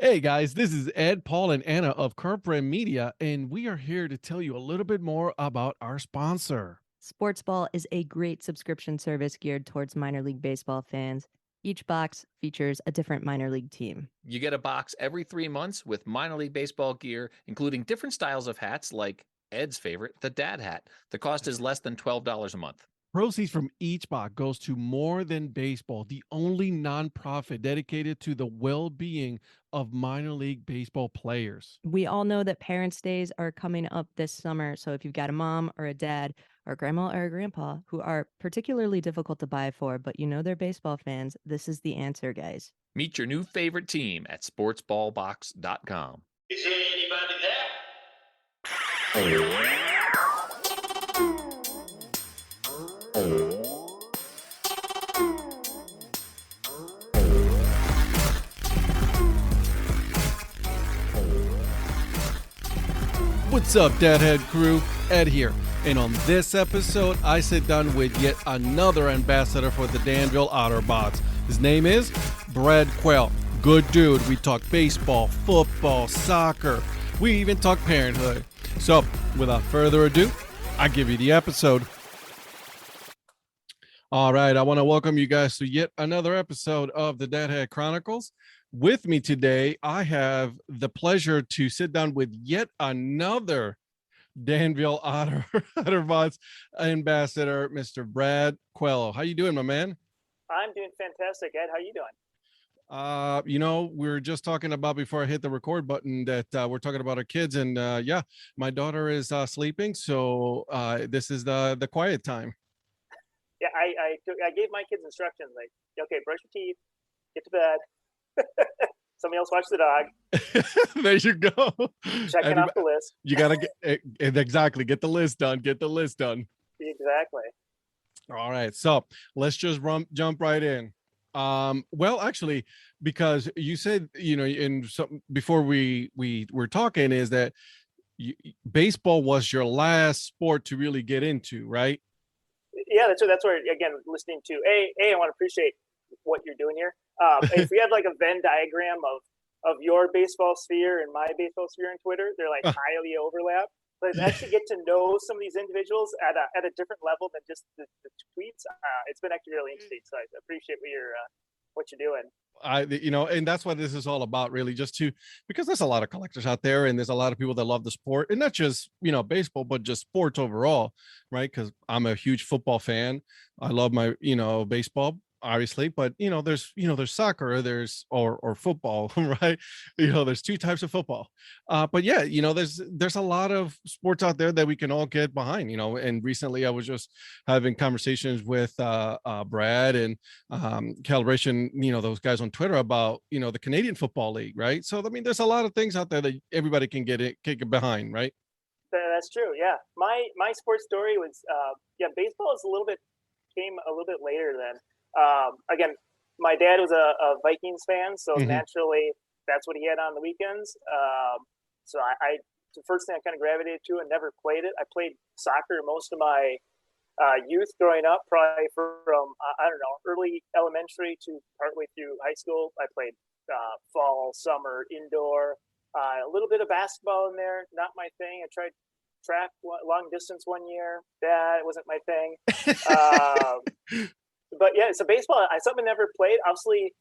Hey guys, this is Ed, Paul, and Anna of Curb Media, and we are here to tell you a little bit more about our sponsor. Sportsball is a great subscription service geared towards minor league baseball fans. Each box features a different minor league team. You get a box every 3 months with minor league baseball gear, including different styles of hats like Ed's favorite, the dad hat. The cost is less than $12 a month. Proceeds from each box goes to More Than Baseball, the only nonprofit dedicated to the well-being of minor league baseball players. We all know that Parents' Days are coming up this summer, so if you've got a mom or a dad or a grandma or a grandpa who are particularly difficult to buy for, but you know they're baseball fans, this is the answer, guys. Meet your new favorite team at sportsballbox.com. Is there anybody there? What's up, Dadhead crew? Ed here. And on this episode, I sit down with yet another ambassador for the Danville Otterbots. His name is Brad Quell. Good dude. We talk baseball, football, soccer. We even talk parenthood. So, without further ado, I give you the episode. All right, I want to welcome you guys to yet another episode of the Dadhead Chronicles. With me today, I have the pleasure to sit down with yet another Danville Otterbots ambassador, Mr. Brad Quello. How you doing, my man? I'm doing fantastic, Ed. How you doing? We were just talking about before I hit the record button that we're talking about our kids, and yeah, my daughter is sleeping, so this is the quiet time. Yeah, I gave my kids instructions like, okay, brush your teeth, get to bed. Somebody else watch the dog. There you go. Checking off the list. You gotta get exactly get the list done. Get the list done. Exactly. All right, so let's just jump right in. Well, actually, because you said in some before we were talking is that baseball was your last sport to really get into, right? Yeah, that's where again listening to I want to appreciate what you're doing here. If we had like a Venn diagram of your baseball sphere and my baseball sphere on Twitter, they're like highly overlap. But actually get to know some of these individuals at a different level than just the tweets. It's been actually really interesting. So I appreciate what you're doing. And that's what this is all about, really, because there's a lot of collectors out there and there's a lot of people that love the sport, and not just baseball, but just sports overall, right? Because I'm a huge football fan. I love my baseball, obviously, but there's soccer, or football, right? There's two types of football, but yeah, there's a lot of sports out there that we can all get behind, and recently I was just having conversations with Brad and Calibration, those guys on Twitter about the Canadian Football League, right? So I mean, there's a lot of things out there that everybody can get behind, right? That's true. Yeah, my sports story was baseball came a little bit later than. Again, my dad was a Vikings fan, so naturally that's what he had on the weekends. So the first thing I kind of gravitated to and never played it. I played soccer most of my youth growing up, probably from, early elementary to partway through high school. I played fall, summer, indoor, a little bit of basketball in there. Not my thing. I tried track long distance one year. That wasn't my thing. But yeah, so baseball, something I never played. Obviously,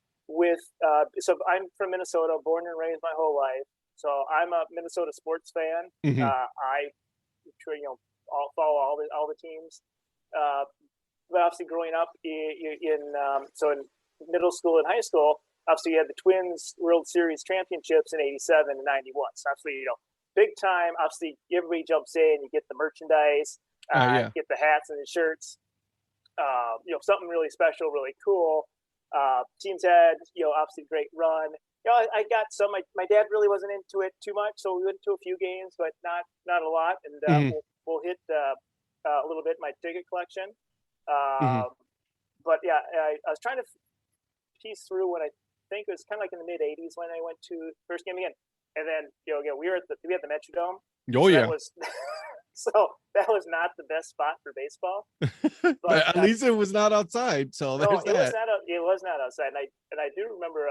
so I'm from Minnesota, born and raised my whole life. So I'm a Minnesota sports fan. I follow all the teams. But obviously, growing up in middle school and high school, obviously you had the Twins World Series championships in '87 and '91. So obviously, big time. Obviously, everybody jumps in. You get the merchandise, get the hats and the shirts. Something really special, really cool. Teams had, obviously great run. I got some. My dad really wasn't into it too much, so we went to a few games, but not a lot. And we'll hit a little bit my ticket collection. But yeah, I was trying to piece through when I think it was kind of like in the mid '80s when I went to first game again, and then we had the Metrodome. Oh, so yeah. So that was not the best spot for baseball. But at least it was not outside. So there's that. It was not outside. And I do remember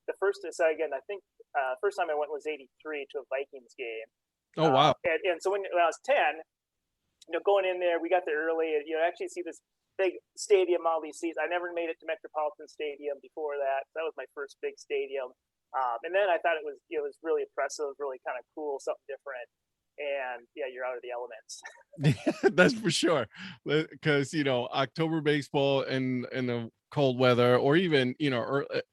the first. So again, I think first time I went was '83 to a Vikings game. Oh wow! And so when I was 10, going in there, we got there early, and actually see this big stadium, all these seats. I never made it to Metropolitan Stadium before that. That was my first big stadium, and then I thought it was really impressive, really kind of cool, something different. And you're out of the elements. That's for sure, because October baseball in the cold weather, or even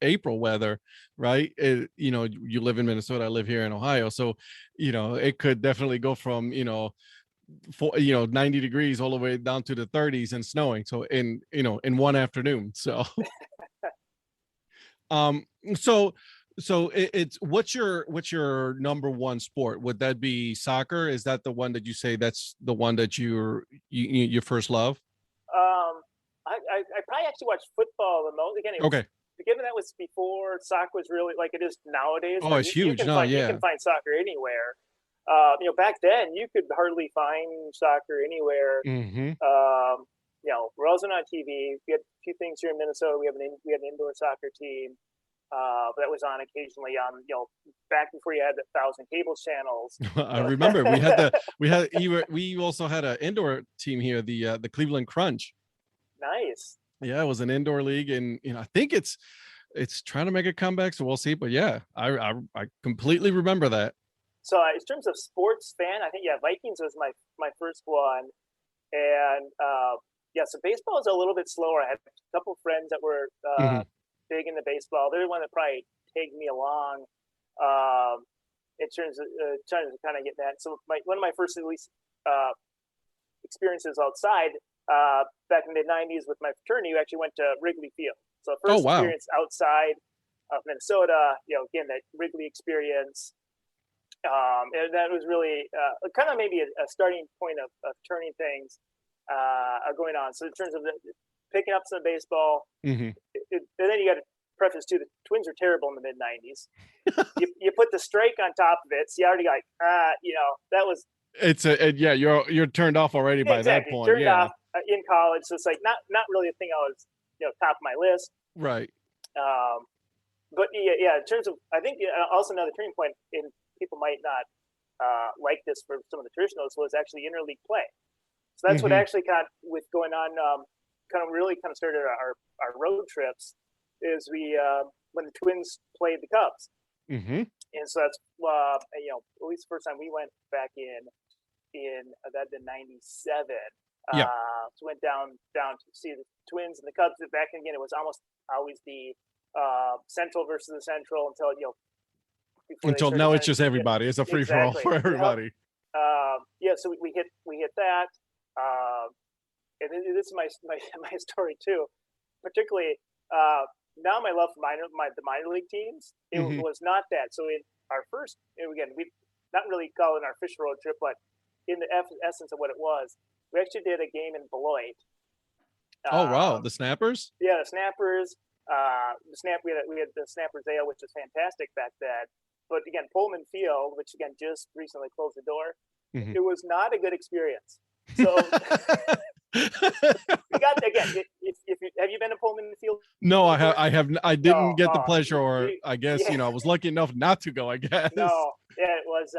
April weather, right? You live in Minnesota, I live here in Ohio, so it could definitely go from 90 degrees all the way down to the 30s and snowing. So in one afternoon. So it's what's your number one sport? Would that be soccer? Is that the one that you say that's the one that you first love? I probably actually watched football the most. Again, okay. Given that was before soccer was really like it is nowadays. Oh, it's huge. You can find soccer anywhere. Back then you could hardly find soccer anywhere. Mm-hmm. It wasn't on TV. We had a few things here in Minnesota. We had an indoor soccer team. That was on occasionally on back before you had 1,000 cable channels. I remember we also had an indoor team here, the Cleveland Crunch. Nice. Yeah, it was an indoor league, and I think it's trying to make a comeback, so we'll see. But yeah, I completely remember that. So in terms of sports fan, I think Vikings was my first one, and so baseball is a little bit slower. I had a couple of friends that were big into baseball. They're the one that probably tagged me along in terms of trying to kind of get that. So one of my first at least experiences outside back in the mid-'90s with my fraternity, we actually went to Wrigley Field. So first experience outside of Minnesota, again, that Wrigley experience. And that was really kind of maybe a starting point of turning things going on. So in terms of picking up some baseball, and then you got to preface too, the Twins are terrible in the mid-'90s. you put the strike on top of it, so you already got that was. You're turned off already by that point. Turned off in college, so it's like not really a thing I was top of my list. Right. But in terms of, I think also another turning point in people might not like this for some of the traditionalists was actually interleague play. So that's what actually got with going on. Kind of started our road trips is we when the Twins played the Cubs. And so that's at least the first time we went back in that'd been '97. So went down to see the Twins and the Cubs. Back again, it was almost always the Central versus the Central until now it's just everybody. It's a free for all for everybody. So we hit that. And this is my story too. Particularly now, my love for the minor league teams. It was not that. So in our first, again, we not really call it our official road trip, but in the essence of what it was, we actually did a game in Beloit. Oh wow, the Snappers! Yeah, the Snappers. We had the Snappers Ale, which was fantastic back then. But again, Pullman Field, which again just recently closed the door, it was not a good experience. So we got again. Have you been to Pullman Field? No, I have. I didn't get the pleasure, or I guess I was lucky enough not to go. I guess. No, it was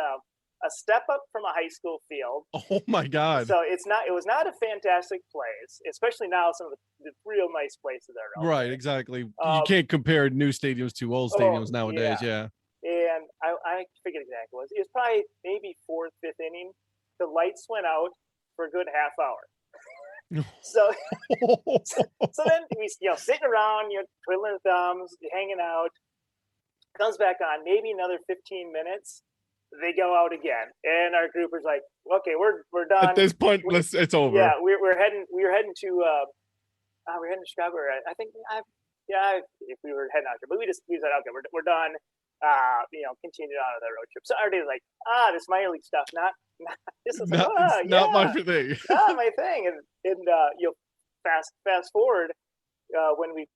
a step up from a high school field. Oh my God! So it was not a fantastic place, especially now some of the real nice places are. Right, exactly. You can't compare new stadiums to old stadiums nowadays. Yeah. And I forget exactly what it was. It was probably maybe fourth, fifth inning. The lights went out for a good half hour. So then we sitting around, twiddling thumbs, hanging out. Comes back on maybe another 15 minutes. They go out again, and our group was like, "Okay, we're done." At this point, it's over. Yeah, we're heading to Chicago. I think if we were heading out there, but we said, "Okay, we're done." Continued on with our road trip. So our day was like, this minor league stuff, not this is not my thing. Not my thing. And fast forward when we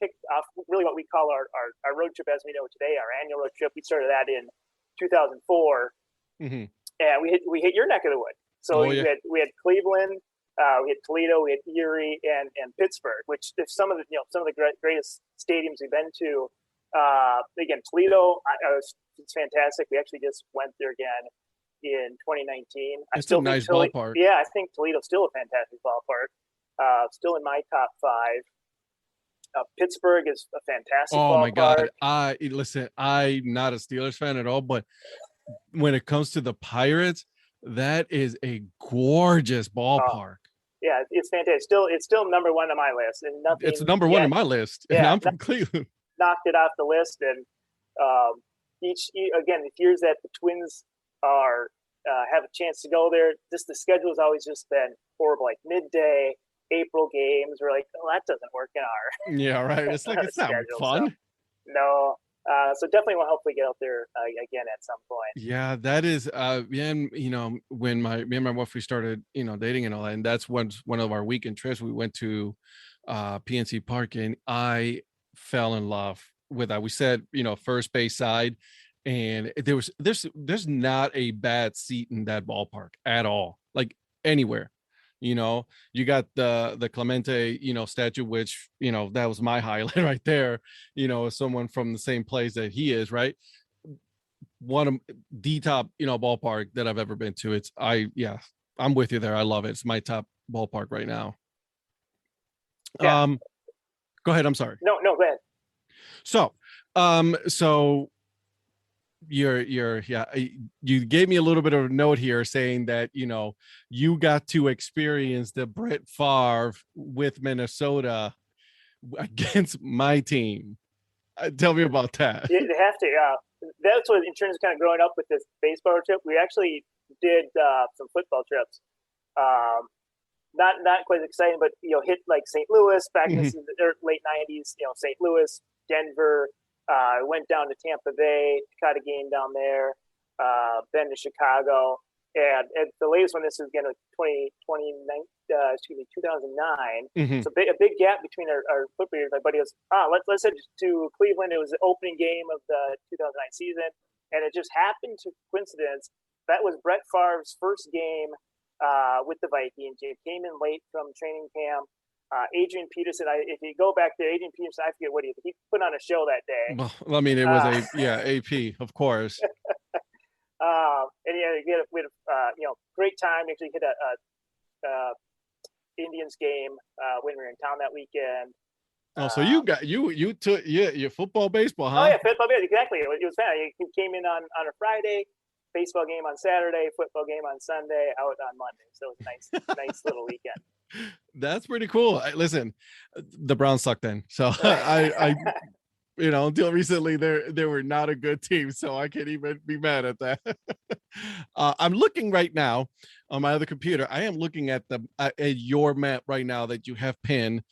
kicked off really what we call our road trip as we know today, our annual road trip. We started that in 2004, and we hit your neck of the wood. So we had Cleveland, we had Toledo, we had Erie, and Pittsburgh, which if some of the greatest stadiums we've been to. Again, Toledo, it's fantastic. We actually just went there again in 2019. It's a nice ballpark. Yeah, I think Toledo's still a fantastic ballpark. Still in my top 5. Pittsburgh is a fantastic ballpark. Oh my God. I'm not a Steelers fan at all, but when it comes to the Pirates, that is a gorgeous ballpark. Yeah, it's fantastic. It's still number 1 on my list, and nothing. It's number 1 on my list. Yeah, and I'm from Cleveland. Knocked it off the list, and again, the years that the Twins are have a chance to go there, the schedule has always just been horrible. Like midday April games, we're like, oh, that doesn't work in our yeah, right. It's like it's not schedule, fun. So, no. So definitely will hopefully get out there again at some point. Yeah, that is and when me and my wife we started dating and all that, and that's one of our weekend trips. We went to PNC Park, and I fell in love with that. We said first base side, and there's not a bad seat in that ballpark at all, like anywhere. You got the Clemente, statue, which, that was my highlight right there, someone from the same place that he is, right? One of the top, ballpark that I've ever been to. I'm with you there. I love it. It's my top ballpark right now. Yeah. Go ahead. I'm sorry. No, go ahead. So you gave me a little bit of a note here saying that you got to experience the Brett Favre with Minnesota against my team. Tell me about that. You have to. That's what, in terms of kind of growing up with this baseball trip, we actually did some football trips. Not quite exciting, but hit like St. Louis back in the late '90s. St. Louis, Denver. Went down to Tampa Bay, caught a game down there, then to Chicago, and the latest one, this is again 2009. So a big gap between our football years. My buddy goes, let's head to Cleveland. It was the opening game of the 2009 season, and it just happened to coincidence that was Brett Favre's first game with the Vikings. He came in late from training camp. Adrian Peterson, if you go back there, Adrian Peterson, I forget what he put on a show that day. Well, I mean, it was AP, of course. And we had a great time. Actually hit a Indians game when we were in town that weekend. Oh, so you got you took your football, baseball, huh? Oh yeah, football, exactly. It was fun. He came in on a Friday, baseball game on Saturday, football game on Sunday, out on Monday. So it was a nice little weekend. That's pretty cool. Listen, the Browns sucked then. So I until recently they were not a good team. So I can't even be mad at that. I'm looking right now on my other computer. I am looking at at your map right now that you have pinned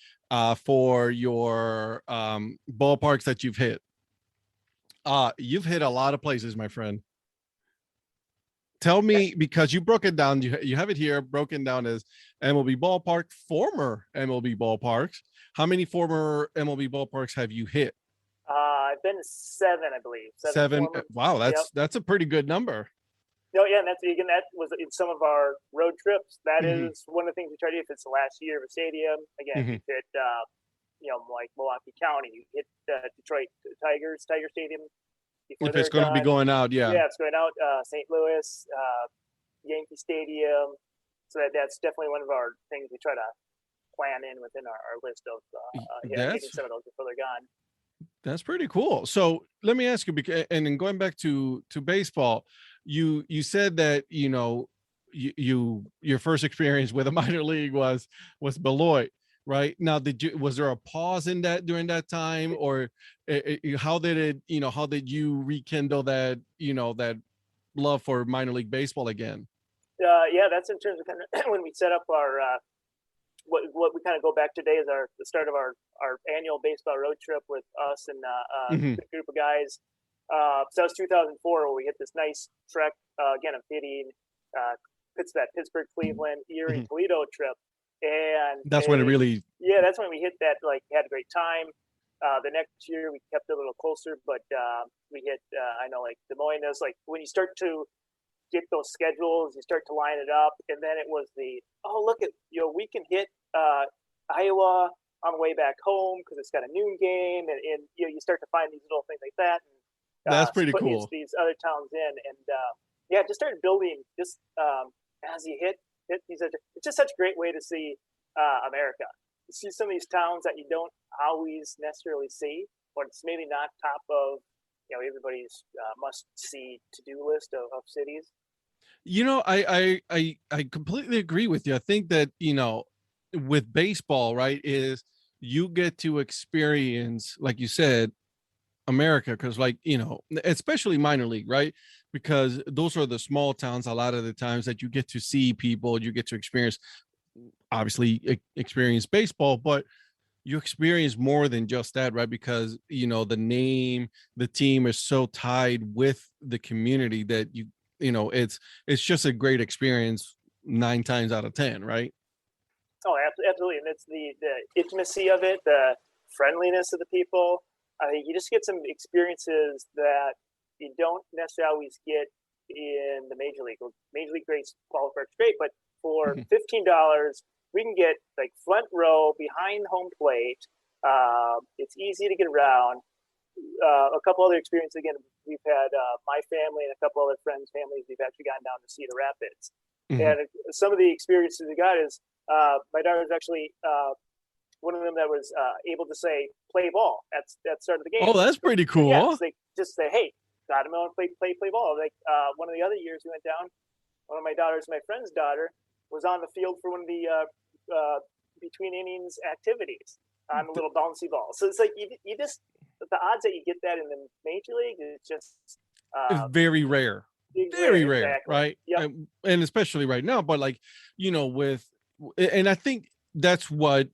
for your ballparks that you've hit. You've hit a lot of places, my friend. Tell me, because you broke it down, you have it here broken down as MLB ballpark, former MLB ballparks. How many former MLB ballparks have you hit? I've been to 7, I believe. Seven. Former. Wow, that's a pretty good number. No, yeah, and that was in some of our road trips. That is one of the things we try to do. If it's the last year of a stadium, again, you hit, like Milwaukee County, you hit Detroit Tiger Stadium. If it's going to be going out, yeah, it's going out. St. Louis, Yankee Stadium. So that's definitely one of our things we try to plan in within our list of hitting some of those before they're gone. That's pretty cool. So let me ask you, and then going back to baseball, you said that your first experience with a minor league was Beloit, right? Now, was there a pause in that during that time, or how did you rekindle that that love for minor league baseball again? Yeah, that's in terms of kind of when we set up our what we kind of go back today is the start of our annual baseball road trip with us and a group of guys. So that was 2004 where we hit this nice trek again of hitting Pittsburgh, Cleveland, Erie, Toledo trip. And that's when it really, that's when we hit that, like, had a great time. The next year we kept it a little closer, but we hit I know, like, Des Moines. It was like when you start to get those schedules, you start to line it up, and then it was we can hit Iowa, on the way back home because it's got a noon game, and you start to find these little things like that. And, That's pretty put cool. These other towns in, and just start building just as you hit these. It's just such a great way to see America. You see some of these towns that you don't always necessarily see, or it's maybe not top of everybody's must-see to-do list of cities. I completely agree with you. I think that with baseball, right, is you get to experience, like you said, America, because especially minor league, right? Because those are the small towns a lot of the times that you get to see people, you get to experience, obviously experience baseball, but you experience more than just that, right? Because the name, the team is so tied with the community that it's just a great experience 9 times out of 10, right? Oh, absolutely. And it's the intimacy of it, the friendliness of the people. I think you just get some experiences that you don't necessarily always get in the major league. Major league great, ballparks great, but for $15, we can get like front row behind home plate. It's easy to get around. A couple other experiences. Again, we've had my family and a couple other friends' families. We've actually gone down to Cedar Rapids, and some of the experiences we got is my daughter was actually one of them that was able to say play ball at start of the game. Oh, that's pretty cool. Yeah, so they just say, hey, got him on play ball. Like one of the other years we went down, one of my daughters, my friend's daughter, was on the field for one of the between innings activities on a little bouncy ball. So it's like you just, the odds that you get that in the major league is just it's very rare. Very rare, exactly. Right? Yep. And especially right now, but and I think that's what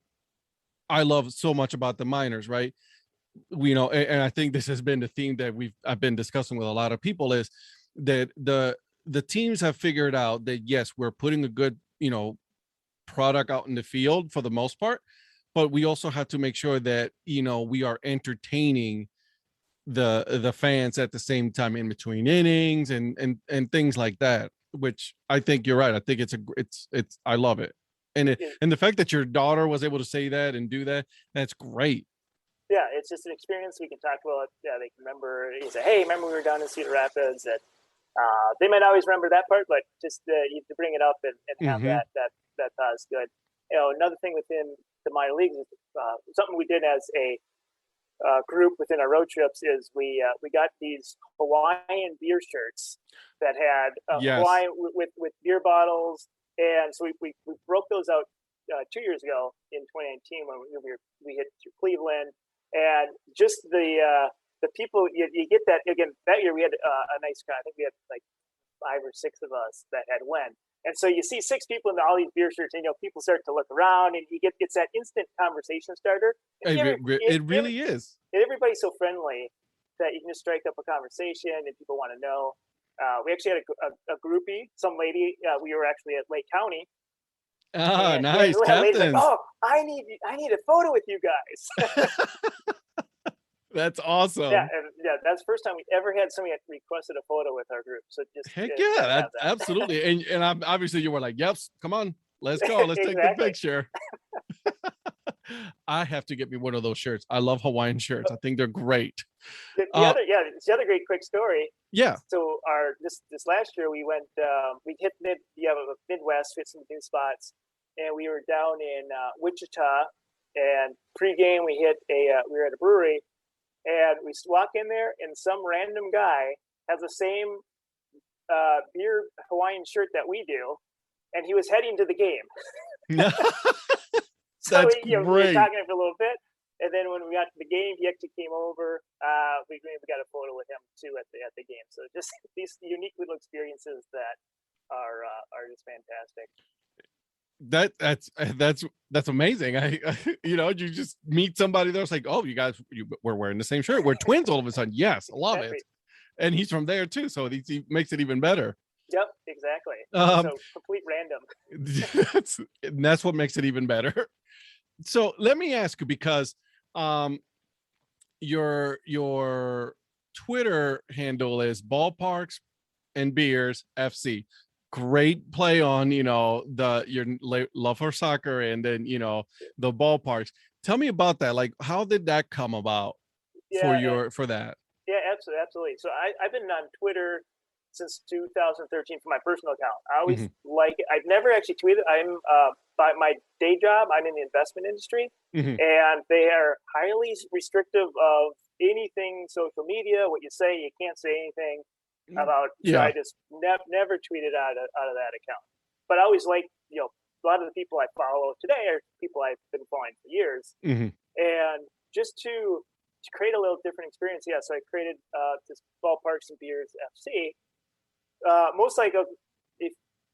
I love so much about the minors, right? And I think this has been the theme that I've been discussing with a lot of people, is that the teams have figured out that yes, we're putting a good product out in the field for the most part, but we also have to make sure that we are entertaining the fans at the same time in between innings and things like that, which I think you're right. I think it's I love it. And the fact that your daughter was able to say that and do that, that's great. Yeah, it's just an experience we can talk about. Yeah, they can remember. You say, hey, remember we were down in Cedar Rapids? And they might always remember that part, but just you to bring it up and have that thought is good. Another thing within the minor leagues is something we did as a group within our road trips is we got these Hawaiian beer shirts that had Hawaiian with beer bottles, and so we broke those out 2 years ago in 2019 when we hit through Cleveland, and just the people you get that again that year we had a nice crowd. I think we had like 5 or 6 of us that had went. And so you see 6 people in all these beer shirts, and people start to look around, and it's that instant conversation starter. It really is. And everybody's so friendly that you can just strike up a conversation, and people want to know. We actually had a groupie, some lady. We were actually at Lake County. Ah, nice, Captain. Like, oh, I need a photo with you guys. That's awesome. Yeah, and that's the first time we ever had somebody that requested a photo with our group. So just heck yeah, that. Absolutely. And obviously you were like, yep, come on, let's go, let's take the picture. I have to get me one of those shirts. I love Hawaiian shirts. I think they're great. It's the other great quick story. Yeah. So this last year we went we hit Midwest, hit some new spots, and we were down in Wichita, and pregame we were at a brewery. And we walk in there, and some random guy has the same beer Hawaiian shirt that we do, and he was heading to the game. So That's we were great. talking for a little bit, and then when we got to the game, he actually came over. We got a photo with him too at the game. So just these unique little experiences that are just fantastic. That's amazing. I you just meet somebody there's like, oh, you guys we're wearing the same shirt, we're twins all of a sudden. Yes, I love it. And he's from there too, so he makes it even better. Yep, exactly. So complete random. That's what makes it even better. So let me ask you, because your Twitter handle is Ballparks and Beers FC. Great play on your love for soccer, and then the ballparks. Tell me about that. Like, how did that come about for that? Yeah, absolutely. So I've been on Twitter since 2013 for my personal account. I always like it. I've never actually tweeted. I'm by my day job, I'm in the investment industry, and they are highly restrictive of anything social media. What you say, you can't say anything about. So I just never tweeted out of that account. But I always like, a lot of the people I follow today are people I've been following for years, and just to create a little different experience. Yeah, so I created this Ballparks Beer FC. Most like if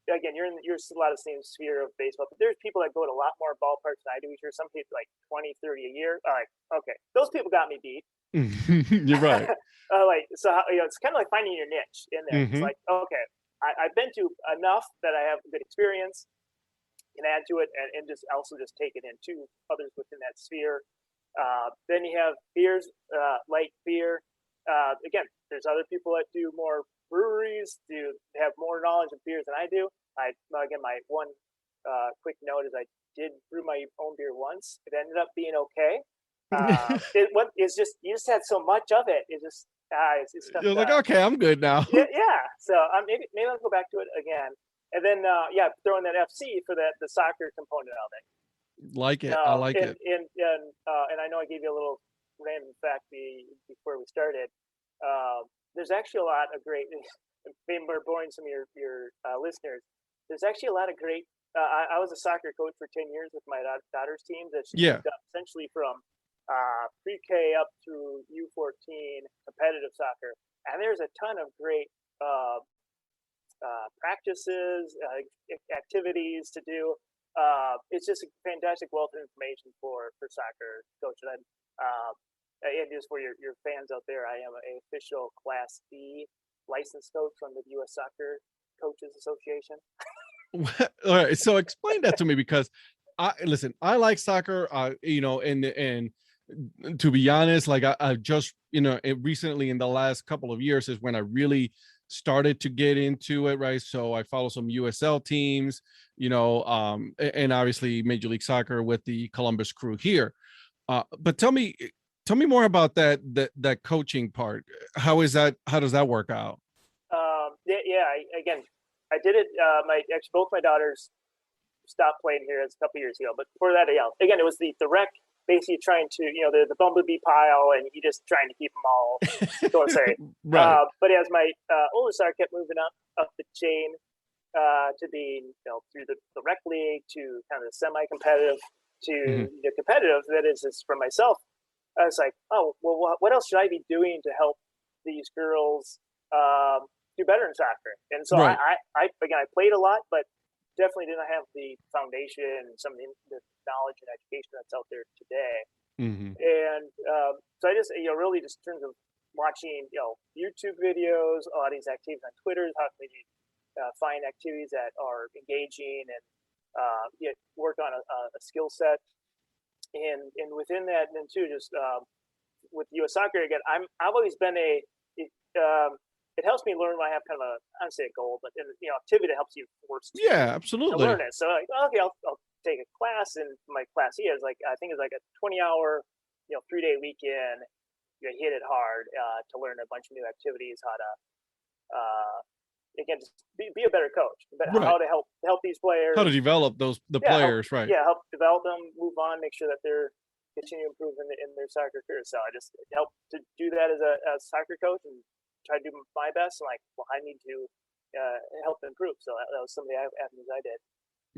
again you're a lot of the same sphere of baseball, but there's people that go to a lot more ballparks than I do each year. Some people like 20, 30 a year. All right, okay, those people got me beat. You're right. So it's kind of like finding your niche in there. It's like, okay, I've been to enough that I have a good experience, can add to it, and just also just take it into others within that sphere. Then you have beers, light beer. Again, there's other people that do more breweries, have more knowledge of beers than I do. Again, my one quick note is I did brew my own beer once. It ended up being okay. It's just you just had so much of it. It just it's tough. You're like, okay, I'm good now. Yeah. So maybe I'll go back to it again, and then throw in that FC for the soccer component of it. Like it. I like it. And I know I gave you a little random fact before we started. There's actually a lot of great. Maybe we're boring some of your listeners. There's actually a lot of great. I was a soccer coach for 10 years with my daughter's team. That she moved up essentially from pre-K up through U14 competitive soccer, and there's a ton of great practices, activities to do. It's just a fantastic wealth of information for soccer coaches. And just for your fans out there, I am an official Class B licensed coach from the U.S. Soccer Coaches Association. All right, so explain that to me, because I like soccer, and to be honest, like I just, recently in the last couple of years is when I really started to get into it, right? So I follow some USL teams, and obviously Major League Soccer with the Columbus Crew here. But tell me more about that coaching part. How does that work out? Again, I did it. Both my daughters stopped playing here a couple years ago, but before that, again, it was the rec. Basically, trying to the bumblebee pile, and you just trying to keep them all going straight. Right. But as my oldest daughter kept moving up the chain to being through the rec league to kind of the semi-competitive to the competitive, that is for myself. I was like, oh well, what else should I be doing to help these girls do better in soccer? And so I played a lot, but definitely didn't have the foundation and some of the knowledge and education that's out there today. And so I just really just in terms of watching YouTube videos, all these activities on Twitter, how can you find activities that are engaging and work on a skill set, and within that, and then too just with U.S. Soccer again, I've always been it helps me learn when I have kind of I don't say a goal, but activity that helps you force absolutely to learn it. So like, okay, I'll take a class, and my class is like I think it's like a 20-hour 3-day weekend. You hit it hard to learn a bunch of new activities, how to again just be a better coach, but how to help these players, how to develop the players, right? Yeah, help develop them, move on, make sure that they're continue to improve in their soccer career. So I just help to do that as a soccer coach and try to do my best. And like, well, I need to help improve. So that was some of the avenues I did.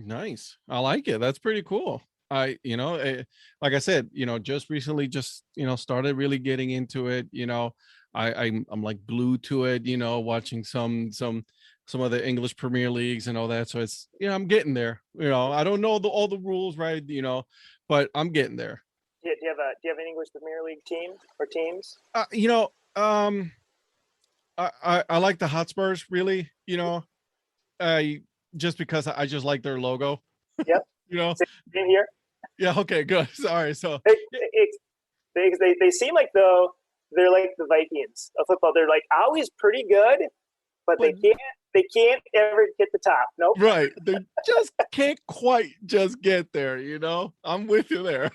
Nice. I like it. That's pretty cool. Like I said, just recently started really getting into it. I'm like glued to it, watching some of the English Premier Leagues and all that. So it's, I'm getting there. I don't know all the rules, right? But I'm getting there. Do you have an English Premier League team or teams? I like the Hotspurs, really, just because I just like their logo. Yep. Same here. Yeah. Okay, good. Sorry. So they seem like though they're like the Vikings of football. They're like always pretty good, but they can't ever get the top. Nope. Right. They just can't quite just get there, you know? I'm with you there.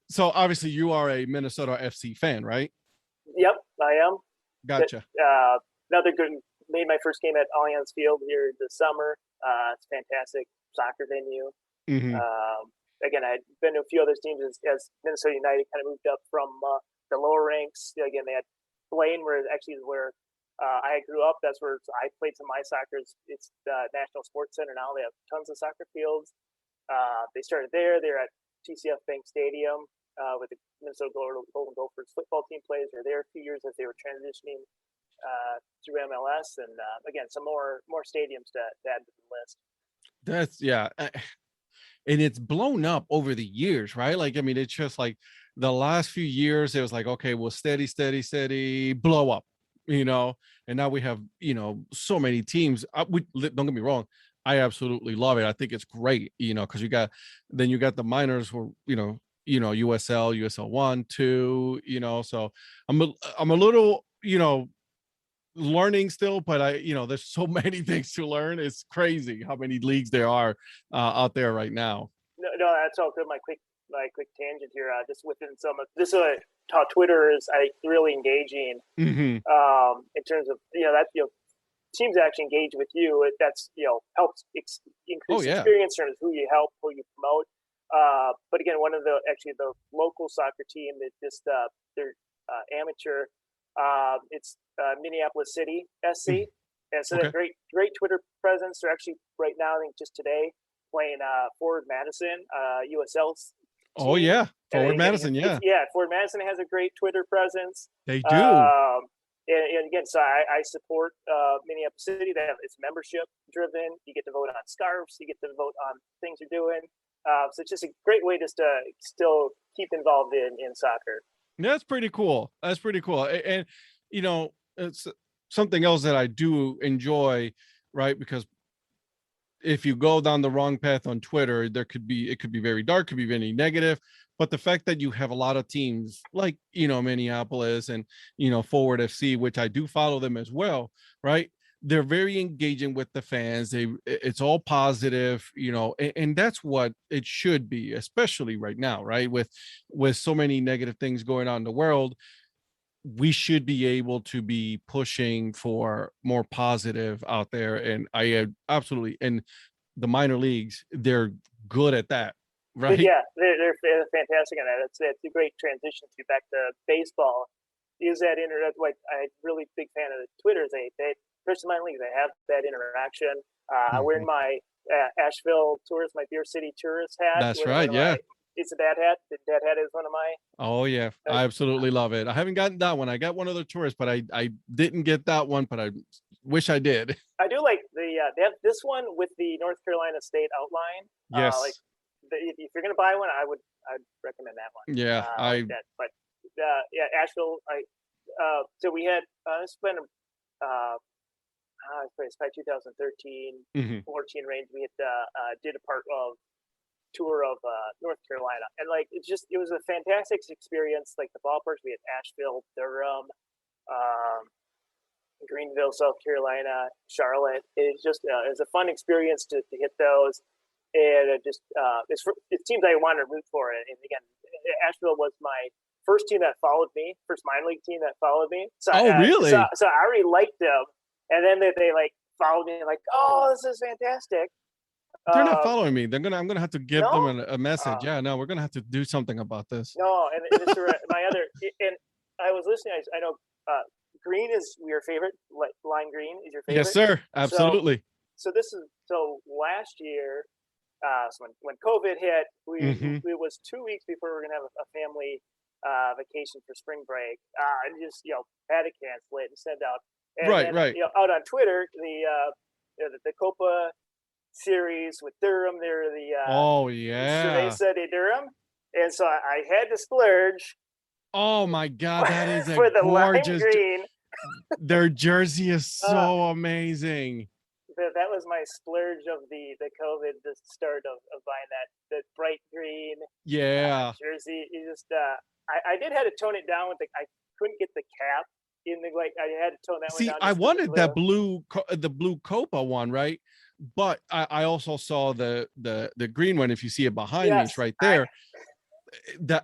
So obviously you are a Minnesota FC fan, right? Yep, I am. Gotcha. Another good. Made my first game at Allianz Field here this summer. It's a fantastic soccer venue. Mhm. Again, I'd been to a few other teams as Minnesota United kind of moved up from the lower ranks. Again, they had Blaine, where I grew up. That's where I played some of my soccer. It's the National Sports Center now. They have tons of soccer fields. They started there. They're at TCF Bank Stadium with the Minnesota Golden Gophers football team plays. They were there a few years as they were transitioning through MLS, and again, some more stadiums to add to the list. That's and it's blown up over the years, right? Like, I mean, it's just like the last few years, it was like, okay, well, steady, blow up, you know, and now we have, you know, so many teams. Don't get me wrong, I absolutely love it. I think it's great, you know, because you got the minors who, you know, USL 1, 2, you know, so I'm a little, you know, learning still, but there's so many things to learn. It's crazy how many leagues there are out there right now. No, that's all good. My quick tangent here. Just within this is how Twitter is really engaging. Mm-hmm. In terms of teams actually engage with you. That's helps increase experience in terms of who you help, who you promote. But again, one of the local soccer team that just they're amateur. It's Minneapolis City SC, and so they're great Twitter presence. They're actually right now, I think just today, playing Forward Madison, USL's team. Oh yeah, Forward Madison, yeah. Forward Madison has a great Twitter presence. They do. And again, so I support Minneapolis City. It's membership driven. You get to vote on scarves. You get to vote on things you're doing. So it's just a great way just to still keep involved in soccer. That's pretty cool. And it's something else that I do enjoy, right? Because if you go down the wrong path on Twitter, it could be very dark, could be very negative. But the fact that you have a lot of teams like, Minneapolis and, Forward FC, which I do follow them as well, right? They're very engaging with the fans. It's all positive, and that's what it should be, especially right now, right? With so many negative things going on in the world, we should be able to be pushing for more positive out there. And I absolutely, and the minor leagues, they're good at that, right? Yeah, they're fantastic on that. It's a great transition to back to baseball. Use that internet. Like I'm really big fan of the Twitter. They especially minor leagues, they have that interaction. I'm wearing my Asheville Tourist, my Beer City Tourist hat. That's right. Yeah. It's a dad hat. The dad hat is one of my. Oh yeah, I absolutely love it. I haven't gotten that one. I got one of the tourists, but I didn't get that one. But I wish I did. I do like they have this one with the North Carolina State outline. Yes. If you're gonna buy one, I'd recommend that one. Yeah, Asheville. So we had it's been it's by 2013, 14 range. We had did a part of tour of North Carolina, and it was a fantastic experience. Like the ballparks, we had Asheville, Durham, Greenville, South Carolina, Charlotte. It was a fun experience to hit those, and it's teams I wanted to root for. And again, Asheville was my first team that followed me, first minor league team that followed me. So really? So I already liked them, and then they followed me like, oh, this is fantastic. They're not following me. I'm gonna have to give them a message. We're gonna have to do something about this. No, and my other, and I was listening. I know green is your favorite. Lime green is your favorite. Yes, sir. Absolutely. So last year, so when COVID hit, it was 2 weeks before we were gonna have a family vacation for spring break. And just had to cancel it and send out. And right. Out on Twitter, the Copa series with Durham. They're the oh yeah. So they said Durham, and so I had to splurge. Oh my God, that is for the gorgeous lime green. Their jersey is so amazing. That was my splurge of the COVID, the start of buying that bright green jersey. It just I did have to tone it down with I couldn't get the cap in the like. I had to tone that one See, down. I just 'cause wanted of that the blue Copa one, right? But I also saw the green one. If you see it behind me, it's Yes, right there. That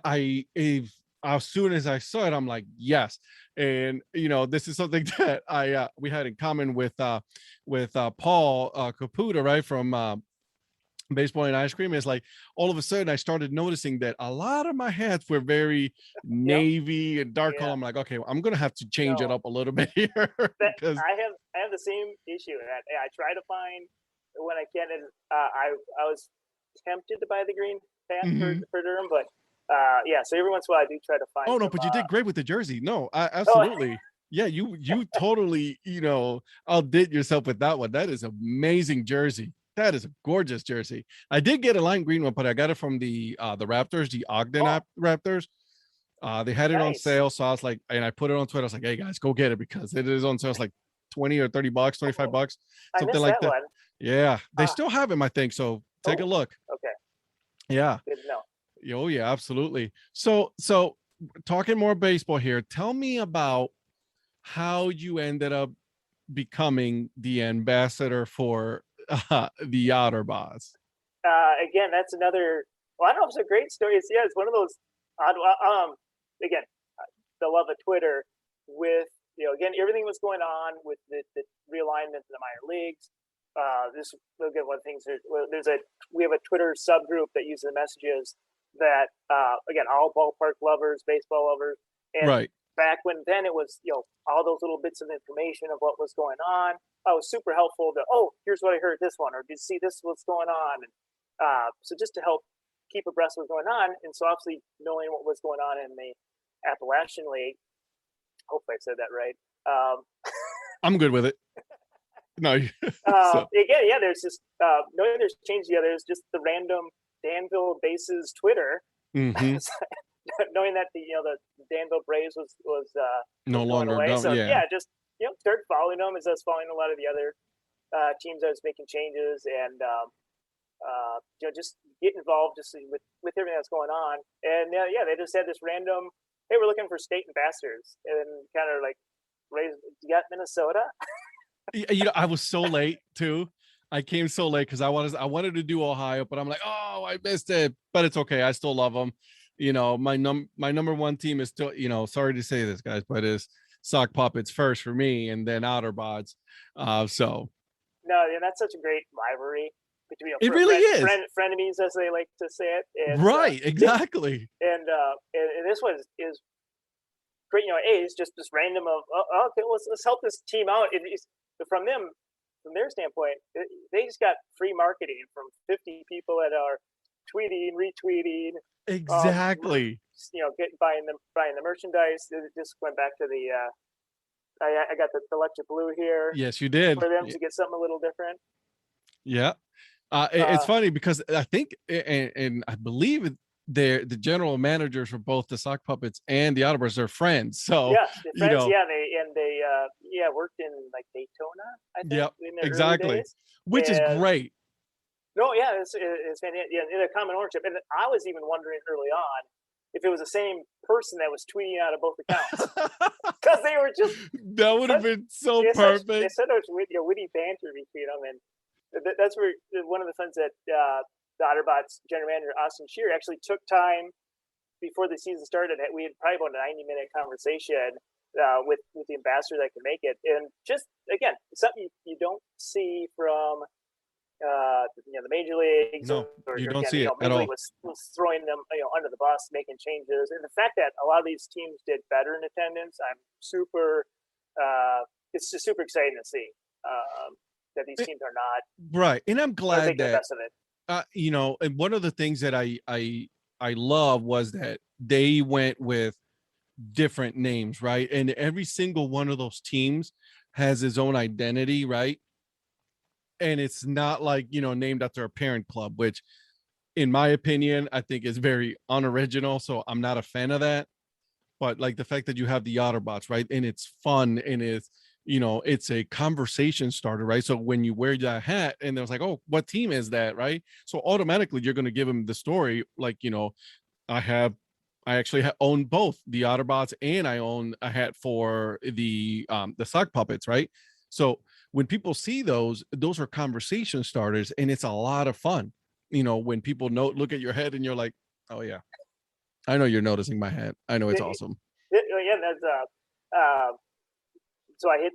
as soon as I saw it, I'm like, yes. And this is something that we had in common with Paul Caputa, right, from baseball and ice cream. Is like all of a sudden I started noticing that a lot of my hats were very navy and dark color. Yeah. I'm like, okay, well, I'm gonna have to change it No. up a little bit here because I have the same issue. I try to find when I can, and I was tempted to buy the green hat for Durham, but yeah. So every once in a while, I do try to find. oh no, some, but you did great with the jersey. No, Oh, absolutely. Yeah, you totally outdid yourself with that one. That is an amazing jersey. That is a gorgeous jersey. I did get a lime green one, but I got it from the Raptors, the Ogden Raptors. They had it on nice. sale, so I was like, and I put it on Twitter. I was like, hey guys, go get it because it is on sale. It's like 20 or 30 bucks, 25 bucks, I something missed like that that. one. Yeah, they still have them, I think. So take a look. Okay, Yeah. good to know. Oh yeah, absolutely. So talking more baseball here. Tell me about how you ended up becoming the ambassador for the Otterbots. Again, that's another. Well, I don't know if it's a great story. It's one of those odd. Again, the love of Twitter with again everything was going on with the realignment in the minor leagues. This again one of the things. We have a Twitter subgroup that uses the messages that again all ballpark lovers, baseball lovers, and Right. back when then it was all those little bits of information of what was going on. It was super helpful to here's what I heard this one, or did you see this what's going on, and so just to help keep abreast of what's going on, and so obviously knowing what was going on in the Appalachian League. Hopefully I said that right. I'm good with it. No. Again, yeah, there's just knowing there's change. Yeah, there's just the random Danville Bases Twitter. Mhm. Knowing that the Danville Braves was No longer away. done, So yeah. just started following them as I was following a lot of the other teams. I was making changes and just get involved just with everything that's going on. And they just had this random. Hey, we're looking for state ambassadors, and kind of like raised. You got Minnesota? I was so late too. I came so late because I wanted to do Ohio, but I'm like, oh, I missed it. But it's okay. I still love them. My number one team is still, sorry to say this, guys, but is Sock Puppets first for me, and then Otterbots. So no, that's such a great rivalry between it really is frenemies, as they like to say it. And, right, exactly. And this one is great. It's just this random of okay, let's help this team out. From their standpoint, they just got free marketing from 50 people that are tweeting, retweeting. Exactly. Buying the merchandise. It just went back to the. I got the electric blue here. Yes, you did. For them to get something a little different. Yeah. It's funny because I think, and I believe the general managers for both the Sock Puppets and the Otterbots are friends. So yeah, friends. They worked in like Daytona. I think. Yep, in their exactly. early days. Which is great. No, yeah, it's fantastic. Yeah, in a common ownership, and I was even wondering early on if it was the same person that was tweeting out of both accounts because they were just that would have been so perfect. They said it was witty banter between them, and that's where one of the things that the Otterbots general manager Austin Shear actually took time before the season started. We had probably about a 90-minute conversation with the ambassador that could make it, and just again something you don't see from the major leagues. No, you don't see it at all. Was throwing them under the bus, making changes, and the fact that a lot of these teams did better in attendance, I'm super. It's just super exciting to see that these teams are not right, and I'm glad that the best of it. And one of the things that I love was that they went with different names, right? And every single one of those teams has its own identity, right? And it's not like named after a parent club, which in my opinion I think is very unoriginal, so I'm not a fan of that. But like the fact that you have the Otterbots, right, and it's fun, and it's a conversation starter, right? So when you wear that hat and there's like, oh, what team is that, right? So automatically you're going to give them the story, like I have I actually own both the Otterbots, and I own a hat for the sock puppets, right? So when people see those are conversation starters, and it's a lot of fun. When people look at your head and you're like, oh yeah, I know you're noticing my hat. I know it's awesome. Yeah, that's so I hit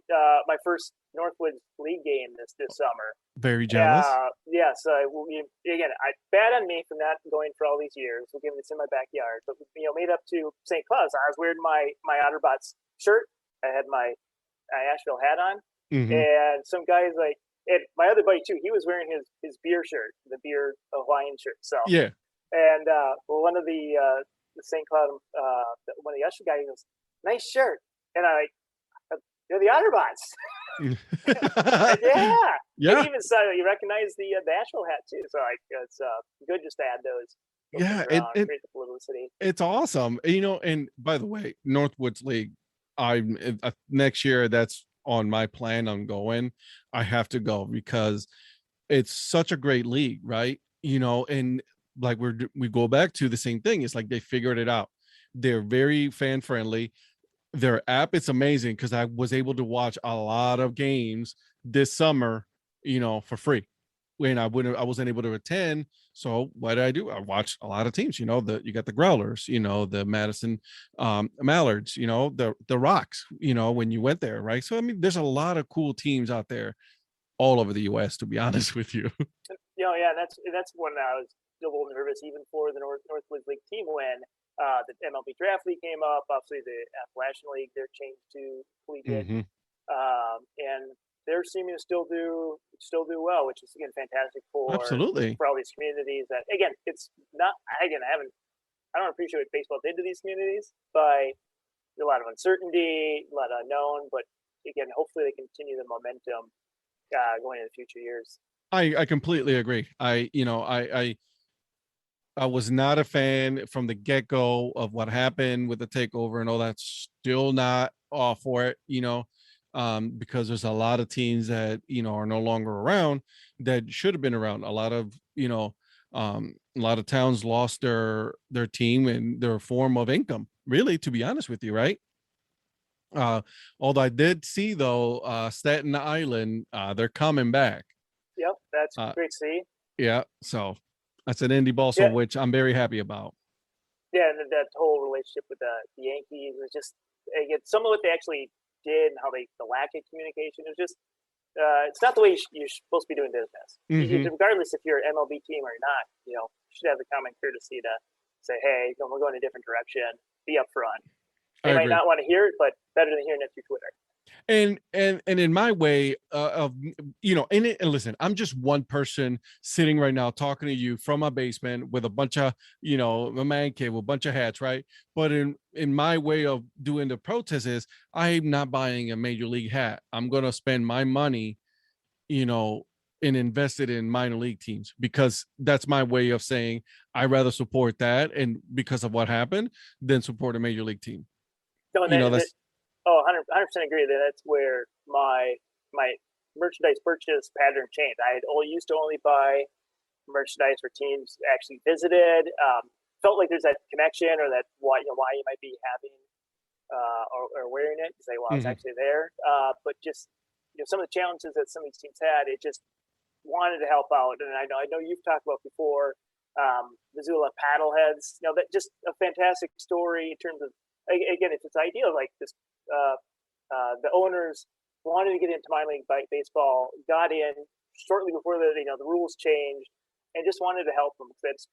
my first Northwoods League game this summer. Very jealous. Yes. Again, bad on me for not going for all these years. We'll give this in my backyard, but made up to St. Cloud. I was wearing my Otterbots shirt. I had my Asheville hat on, and some guys and my other buddy too. He was wearing his beer shirt, the beer Hawaiian shirt. So yeah, and one of the St. Cloud, one of the usher guys goes, "Nice shirt," and they're the Otterbots. Yeah. And even so, you recognize the Asheville hat too. So it's good just to add those. Yeah, create the publicity. It's awesome. And by the way, Northwoods League, next year, that's on my plan. I'm going. I have to go because it's such a great league, right? And like we go back to the same thing. It's like they figured it out. They're very fan friendly. Their app, it's amazing because I was able to watch a lot of games this summer, for free when I wasn't able to attend. So what did I do? I watched a lot of teams. You got the Growlers, the Madison Mallards, the Rocks, when you went there, right? So I mean, there's a lot of cool teams out there all over the US, to be honest with you. Yeah, that's when I was a little nervous even for the Northwoods League team when the MLB Draft League came up. Obviously, the Appalachian League, they're changed to collegiate, and they're seeming to still do well, which is again fantastic for all these communities. That again, it's not again. I don't appreciate what baseball did to these communities, but there's a lot of uncertainty, a lot of unknown. But again, hopefully they continue the momentum going into future years. I completely agree. I was not a fan from the get-go of what happened with the takeover and all that. Still not all for it, because there's a lot of teams that, are no longer around that should have been around. A lot of towns lost their team and their form of income, really, to be honest with you, right? Although I did see, though, Staten Island, they're coming back. Yep, that's great to see. Yeah, so that's an indie ball, which I'm very happy about. Yeah, and that whole relationship with the Yankees was just again some of what they actually did and how the lack of communication is just it's not the way you're supposed to be doing business. Regardless if you're an MLB team or not, you should have the common courtesy to say, hey, we're going a different direction. Be upfront. They might not want to hear it, but better than hearing it through Twitter. And in my way and listen, I'm just one person sitting right now talking to you from my basement with a bunch of, a man cave with a bunch of hats, right? But in my way of doing the protest is I'm not buying a major league hat. I'm going to spend my money, and invest it in minor league teams because that's my way of saying I'd rather support that and because of what happened than support a major league team. That's 100% agree that that's where my merchandise purchase pattern changed. I used to only buy merchandise for teams actually visited. Felt like there's that connection or that why you might be having or wearing it. Say, well, it's actually there. But just some of the challenges that some of these teams had, it just wanted to help out. And I know you've talked about before Missoula Paddleheads. That just a fantastic story in terms of again, if it's ideal like this. The owners wanted to get into minor league baseball, got in shortly before the rules changed, and just wanted to help them. That's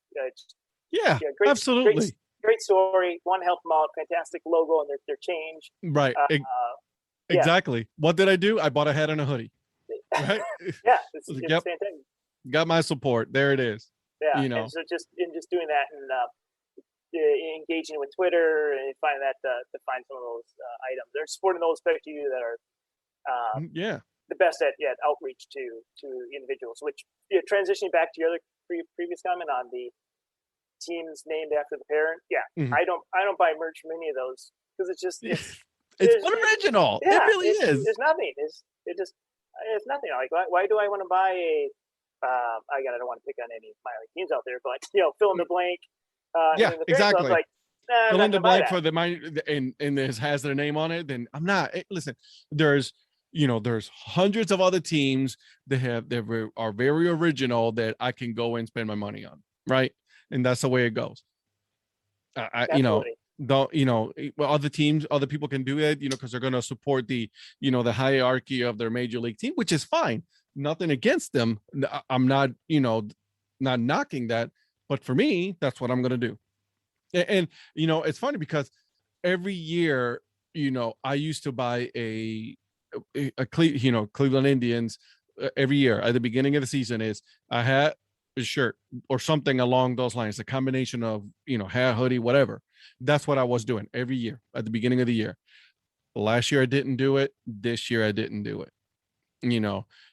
great, absolutely great story. Want to help them out. Fantastic logo and their change. Right. Exactly. What did I do? I bought a hat and a hoodie. Right. Yeah, it's fantastic. Got my support. There it is. Yeah. And so just doing that and engaging with Twitter and finding that to find some of those items. They're supporting those especially you that are the best at outreach to individuals. Which transitioning back to your other previous comment on the teams named after the parent. I don't buy merch from any of those because it's just it's unoriginal. It really is. There's nothing. It's nothing. Like why do I want to buy a? I don't want to pick on any minor league teams out there, but fill in the blank. Exactly. Like I'm fill not in the gonna buy blank that. for the mine and this has their name on it, then I'm not. Listen, there's there's hundreds of other teams that are very original that I can go and spend my money on, right? And that's the way it goes. Absolutely. Don't well, other people can do it, because they're going to support the hierarchy of their major league team, which is fine. Nothing against them. I'm not not knocking that, but for me, that's what I'm going to do. And it's funny because every year, I used to buy Cleveland Indians every year at the beginning of the season. Is I had a shirt or something along those lines, a combination of hat, hoodie, whatever. That's what I was doing every year at the beginning of the year. Last year I didn't do it. This year I didn't do it.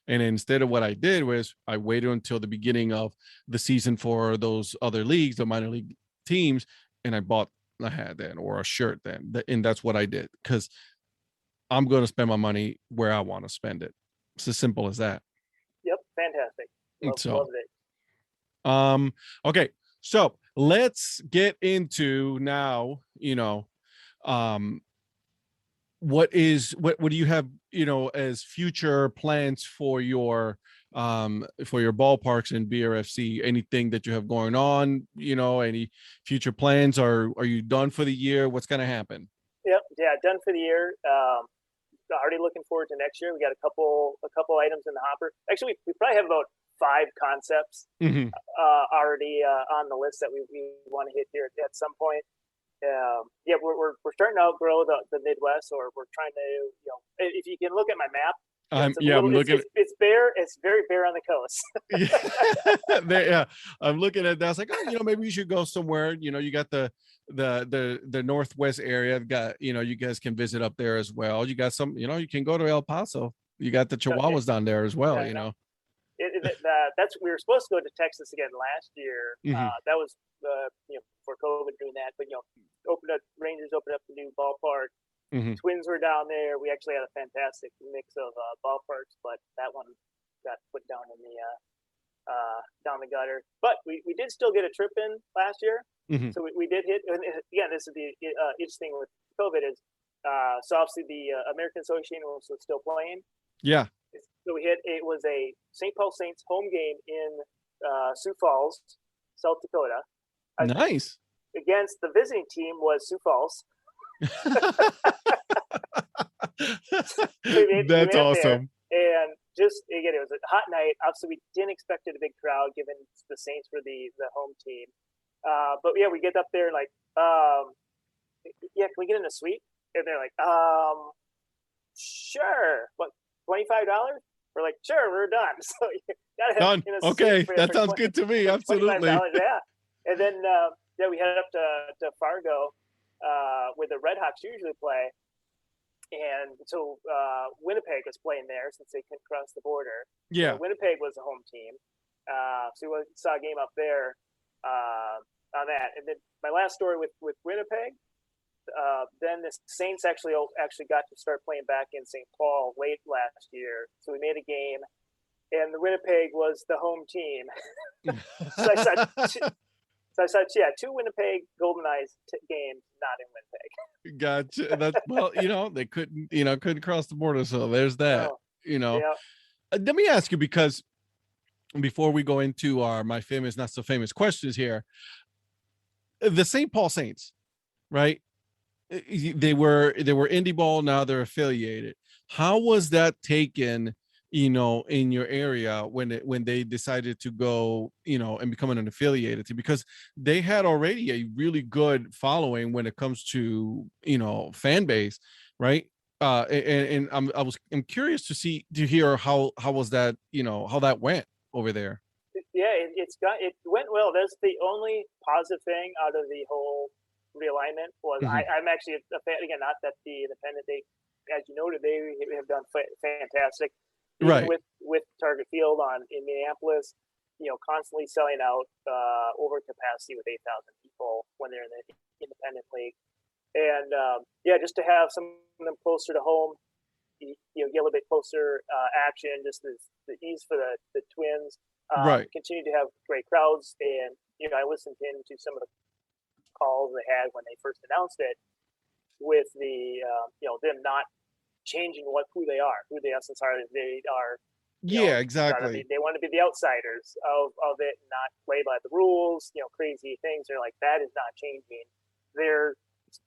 And instead of what I did was I waited until the beginning of the season for those other leagues, the minor league teams, and I bought a hat then or a shirt then. And that's what I did because I'm going to spend my money where I want to spend it. It's as simple as that. Yep, fantastic. Loved it. Okay, so let's get into now, what do you have, as future plans for your ballparks and BRFC? Anything that you have going on, any future plans? Are you done for the year? What's going to happen? Yep, yeah, done for the year. Already looking forward to next year. We got a couple items in the hopper. Actually, we probably have about 5 concepts already on the list that we want to hit here at some point. Yeah, we're starting to outgrow the Midwest, or we're trying to, if you can look at my map, I'm looking. It's bare. It's very bare on the coast. Yeah, I'm looking at that. I was like, maybe you should go somewhere. You got the Northwest area. Got you guys can visit up there as well. You got some. You can go to El Paso. You got the Chihuahuas down there as well. That's we were supposed to go to Texas again last year. That was for COVID doing that, but Rangers opened up the new ballpark. Twins were down there. We actually had a fantastic mix of ballparks, but that one got put down in the down the gutter. But we did still get a trip in last year, so we did hit. And again, this is the interesting with COVID is so obviously the American Association was still playing. Yeah. So it was a St. Paul Saints home game in Sioux Falls, South Dakota. Nice. Against the visiting team was Sioux Falls. That's awesome. And just again, it was a hot night. Obviously, we didn't expect a big crowd given the Saints were the home team. But yeah, we get up there like, yeah, can we get in a suite? And they're like, sure. What, $25? We're like, sure, we're done. So you gotta have done. Okay, that sounds good to me. Absolutely. Yeah. And then we headed up to Fargo, where the Red Hawks usually play. And so Winnipeg was playing there since they couldn't cross the border. Yeah. So Winnipeg was the home team. So we saw a game up there on that. And then my last story with Winnipeg, then the Saints actually got to start playing back in St. Paul late last year. So we made a game, and the Winnipeg was the home team. So I saw, 2 Winnipeg Golden Eyes games, not in Winnipeg. Gotcha. That's they couldn't cross the border, so there's that. Yeah. Let me ask you, because before we go into our my famous not so famous questions here, the St. Paul Saints, right? They were indie ball, now they're affiliated. How was that taken, in your area when they decided to go, and become an affiliated team? Because they had already a really good following when it comes to, fan base, right? And I'm curious to hear how was that, how that went over there. Yeah, it went well. That's the only positive thing out of the whole realignment was I'm actually a fan, again, not that the independent, they, as you noted, they have done fantastic. Even right. with Target Field in Minneapolis, constantly selling out over capacity with 8,000 people when they're in the independent league. And just to have some of them closer to home, get a little bit closer action, just the ease for the Twins. Right. Continue to have great crowds, and I listened to some of the calls they had when they first announced it, with the them not changing who they are, who the essence are. They are. Exactly. They want to be the outsiders of it, not play by the rules. Crazy things. They're like, that is not changing. Their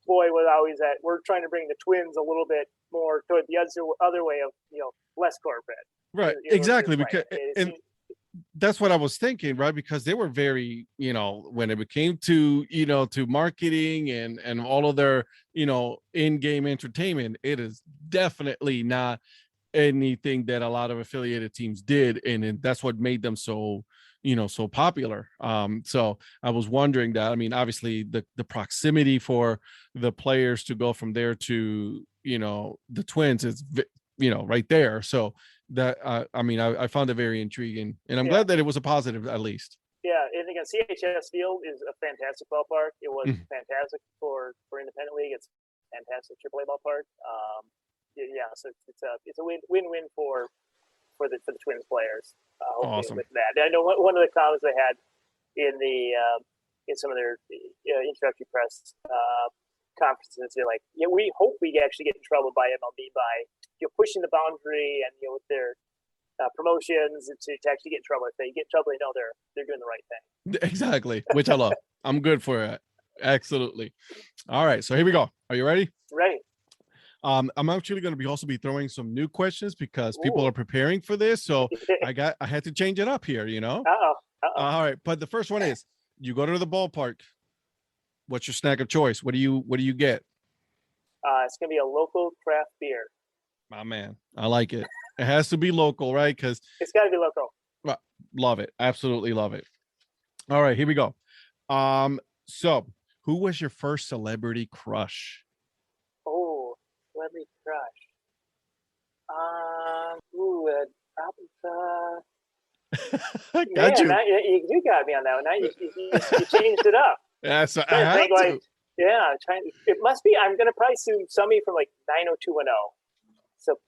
ploy was always that we're trying to bring the Twins a little bit more toward the other way of less corporate. Right. Exactly. Because that's what I was thinking, right? Because they were very, when it came to, to marketing and all of their, in-game entertainment, it is definitely not anything that a lot of affiliated teams did. And that's what made them so, so popular. So I was wondering that, I mean, obviously the proximity for the players to go from there to, the Twins is, right there. So that I found it very intriguing, and I'm glad that it was a positive at least. Yeah, and again, CHS Field is a fantastic ballpark. It was fantastic for independent league. It's fantastic AAA ballpark. So it's a win-win for the Twins players. Awesome. With that, I know one of the comments they had in in some of their introductory press conferences, they're like, we hope we actually get in trouble by MLB by pushing the boundary and with their promotions to actually get in trouble. If they get in trouble, they know they're doing the right thing. Exactly, which I love. I'm good for it. Absolutely. All right, so here we go. Are you ready? Ready. I'm actually going to be throwing some new questions because people are preparing for this. So I had to change it up here, Uh-oh. All right, but the first one is, you go to the ballpark. What's your snack of choice? What do you get? It's gonna be a local craft beer. My man, I like it. It has to be local, right? Because it's got to be local. Love it. Absolutely love it. All right, here we go. So who was your first celebrity crush? Oh, celebrity crush. Got you. Now you got me on that one. Now you changed it up. Yeah, so I had to. It must be. I'm gonna probably sue somebody from like 90210. So,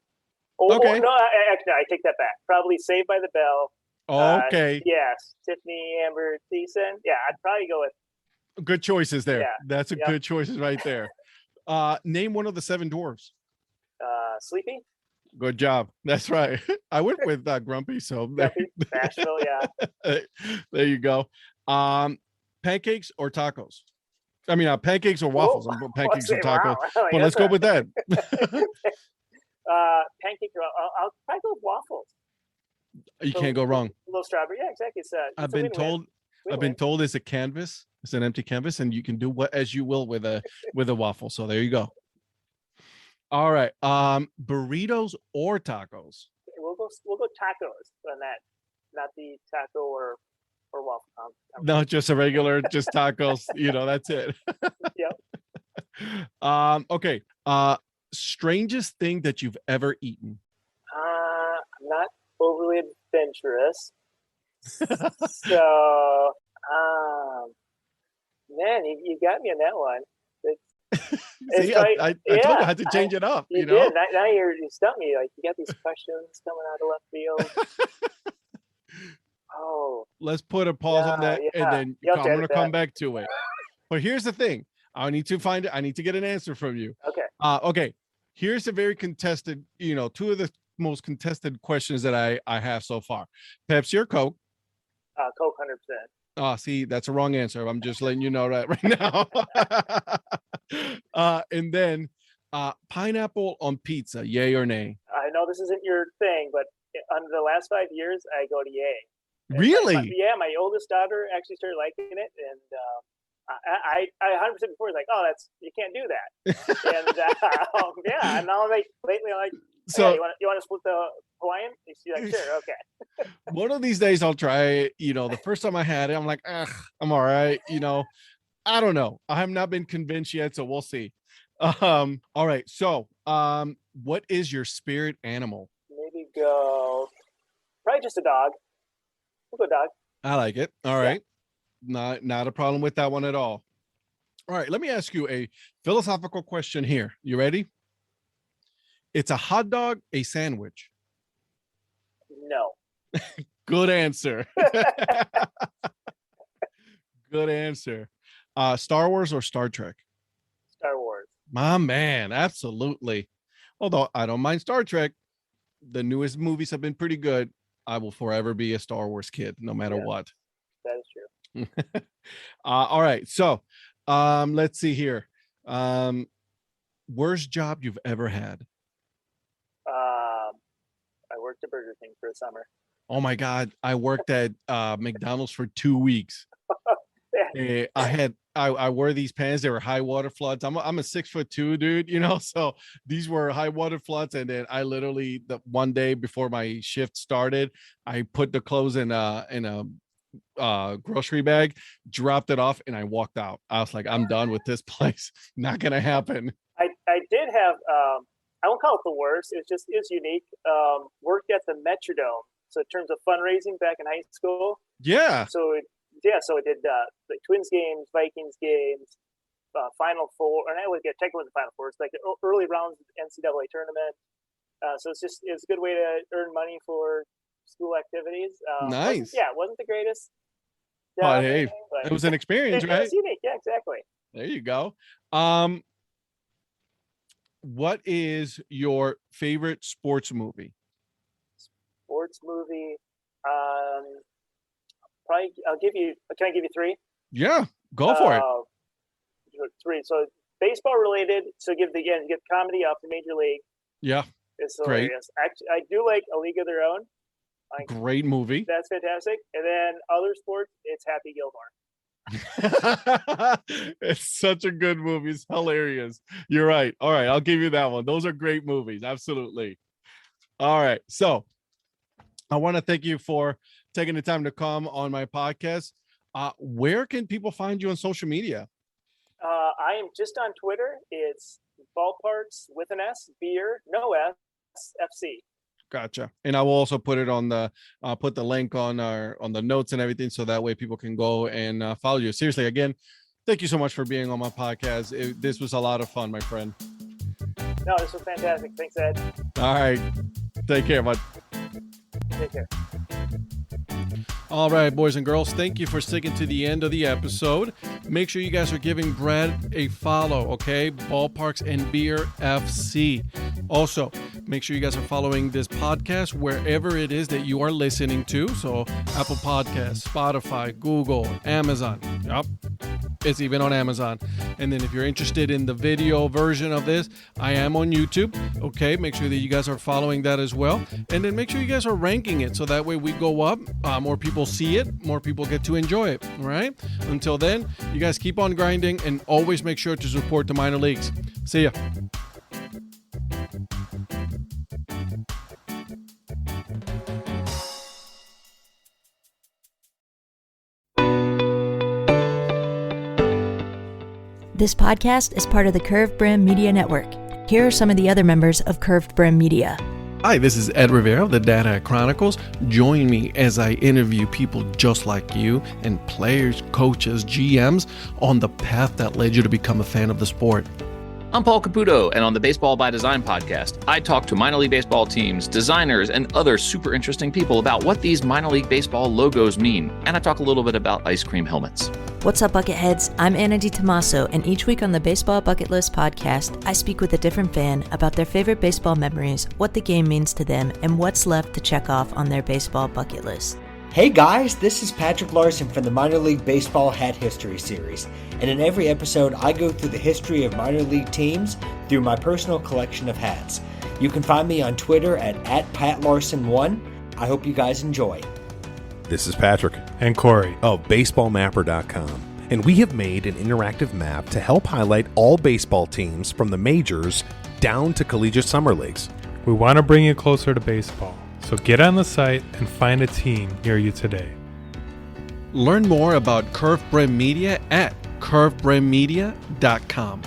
okay. No, actually, I take that back. Probably Saved by the Bell. Okay. Yes, Tiffany Amber Thiessen. Yeah, I'd probably go with. Good choices there. Yeah. That's a good choices right there. Name one of the 7 dwarfs. Sleepy. Good job. That's right. I went with Grumpy. So Grumpy, Nashville, yeah. There you go. Pancakes or tacos? I mean, pancakes or waffles. Pancakes or tacos. Wow. But let's go with that. Pancake. I'll probably go with waffles. You can't go wrong. A little strawberry. Yeah, exactly. It's I've been told it's a canvas. It's an empty canvas, and you can do what as you will with a waffle. So there you go. All right. Burritos or tacos? We'll go tacos on that, not the taco or waffle. No, just a regular, just tacos. That's it. Yep. Okay. Strangest thing that you've ever eaten? I'm not overly adventurous, so man, you got me on that one. See, I told you I had to change it up. You did. Now you stumped me. Like, you got these questions coming out of left field. Oh. Let's put a pause on that, and then I'm going to come back to it. But here's the thing. I need to get an answer from you. Okay. Okay. Here's a very contested, 2 of the most contested questions that I have so far. Pepsi or Coke? Coke, 100%. See, that's a wrong answer. I'm just letting you know that right now. And then pineapple on pizza, yay or nay? I know this isn't your thing, but under the last 5 years, I go to yay. And really? My oldest daughter actually started liking it, and I 100% before was like, oh, you can't do that. And and now I'm like, lately I'm like, so you want to split the Hawaiian? She's like, sure, okay. One of these days I'll try it. The first time I had it, I'm like, I'm all right. I don't know. I have not been convinced yet, so we'll see. All right. So, what is your spirit animal? Maybe go probably just a dog. We'll go dog. I like it. All right. Not a problem with that one at all. All right. Let me ask you a philosophical question here. You ready? It's a hot dog, a sandwich? No. Good answer. Good answer. Star Wars or Star Trek? Star Wars. My man, absolutely. Although I don't mind Star Trek, the newest movies have been pretty good. I will forever be a Star Wars kid, no matter what. That is true. All right. So let's see here. Worst job you've ever had? I worked at Burger King for a summer. Oh my God. I worked at McDonald's for 2 weeks. I wore these pants. They were high water floods. I'm a 6'2" dude, you know, so these were high water floods. And then I literally, the one day before my shift started, I put the clothes in a grocery bag, dropped it off, and I walked out. I was like, I'm done with this place. Not gonna happen. I did have I won't call it the worst. It was unique. Worked at the Metrodome. So in terms of fundraising back in high school. Yeah. So it did the Twins games, Vikings games, Final Four, and I would get technically the Final Four. It's like the early rounds of the NCAA tournament. So it's a good way to earn money for school activities. Nice. It wasn't the greatest. But hey, it was an experience, right? It was unique. Yeah, exactly. There you go. What is your favorite sports movie? Sports movie. Probably. Can I give you three? Yeah, go for it. 3. So baseball related. So give comedy off the Major League. Yeah. It's great. Hilarious. Actually, I do like A League of Their Own. Great movie. That's fantastic. And then other sports, it's Happy Gilmore. It's such a good movie. It's hilarious. You're right. All right, I'll give you that one. Those are great movies. Absolutely. All right. So I want to thank you for taking the time to come on my podcast. Where can people find you on social media? I am just on Twitter. It's Ballparks with an S, beer, no S, FC. Gotcha. And I will also put it on put the link on the notes and everything, so that way people can go and follow you. Seriously, again, thank you so much for being on my podcast. This was a lot of fun, my friend. No, this was fantastic. Thanks, Ed. All right. Take care, bud. Take care. All right, boys and girls, thank you for sticking to the end of the episode. Make sure you guys are giving Brad a follow, okay? Ballparks and Beer FC. Also, make sure you guys are following this podcast wherever it is that you are listening to. So Apple Podcasts, Spotify, Google, Amazon. Yep. It's even on Amazon. And then if you're interested in the video version of this, I am on YouTube. Okay, make sure that you guys are following that as well. And then make sure you guys are ranking it, so that way we go up, more people see it, more people get to enjoy it. All right? Until then, you guys keep on grinding and always make sure to support the minor leagues. See ya. This podcast is part of the Curved Brim Media Network. Here are some of the other members of Curved Brim Media. Hi, this is Ed Rivera of the Dad Hat Chronicles. Join me as I interview people just like you and players, coaches, GMs on the path that led you to become a fan of the sport. I'm Paul Caputo, and on the Baseball by Design podcast, I talk to minor league baseball teams, designers, and other super interesting people about what these minor league baseball logos mean, and I talk a little bit about ice cream helmets. What's up, Bucketheads? I'm Anna DiTommaso, and each week on the Baseball Bucket List podcast, I speak with a different fan about their favorite baseball memories, what the game means to them, and what's left to check off on their baseball bucket list. Hey guys, this is Patrick Larson from the Minor League Baseball Hat History Series, and in every episode I go through the history of minor league teams through my personal collection of hats. You can find me on Twitter at @PatLarson1. I hope you guys enjoy. This is Patrick and Corey of BaseballMapper.com, and we have made an interactive map to help highlight all baseball teams from the majors down to collegiate summer leagues. We want to bring you closer to baseball, so get on the site and find a team near you today. Learn more about Curved Brim Media at curvedbrimmedia.com.